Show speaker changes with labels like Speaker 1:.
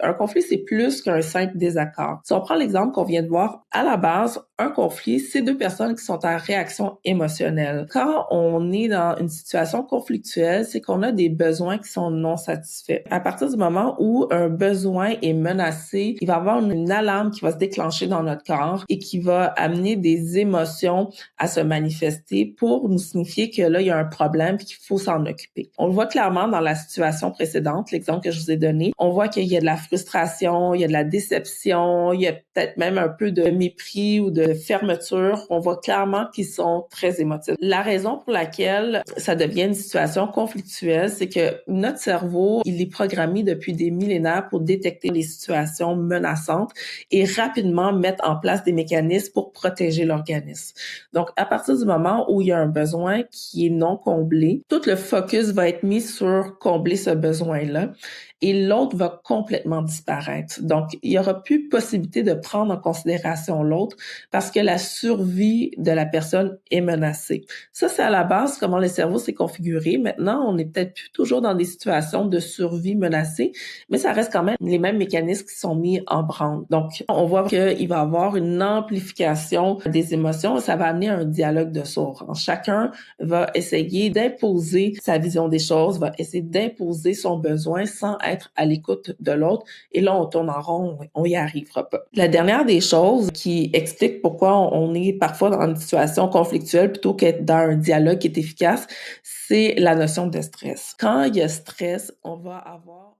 Speaker 1: Un conflit, c'est plus qu'un simple désaccord. Si on prend l'exemple qu'on vient de voir, à la base, un conflit, c'est deux personnes qui sont en réaction émotionnelle. Quand on est dans une situation conflictuelle, c'est qu'on a des besoins qui sont non satisfaits. À partir du moment où un besoin est menacé, il va y avoir une alarme qui va se déclencher dans notre corps et qui va amener des émotions à se manifester pour nous signifier que là, il y a un problème et qu'il faut s'en occuper. On le voit clairement dans la situation précédente, l'exemple que je vous ai donné. On voit qu'il y a de la frustration, il y a de la déception, il y a peut-être même un peu de mépris ou de fermeture. On voit clairement qu'ils sont très émotifs. La raison pour laquelle ça devient une situation conflictuelle, c'est que notre cerveau, il est programmé depuis des millénaires pour détecter les situations menaçantes et rapidement mettre en place des mécanismes pour protéger l'organisme. Donc, à partir du moment où il y a un besoin qui est non comblé, tout le focus va être mis sur combler ce besoin-là et l'autre va complètement disparaître. Donc, il y aura plus possibilité de prendre en considération l'autre parce que la survie de la personne est menacée. Ça, c'est à la base comment le cerveau s'est configuré. Maintenant, on n'est peut-être plus toujours dans des situations de survie menacée, mais ça reste quand même les mêmes mécanismes qui sont mis en branle. Donc, on voit qu'il va y avoir une amplification des émotions. Ça va amener un dialogue de sourds. Chacun va essayer d'imposer sa vision des choses, va essayer d'imposer son besoin sans être à l'écoute de l'autre. Et là, on tourne en rond, on y arrivera pas. La dernière des choses qui explique pourquoi on est parfois dans une situation conflictuelle plutôt qu'être dans un dialogue qui est efficace, c'est la notion de stress. Quand il y a stress, on va avoir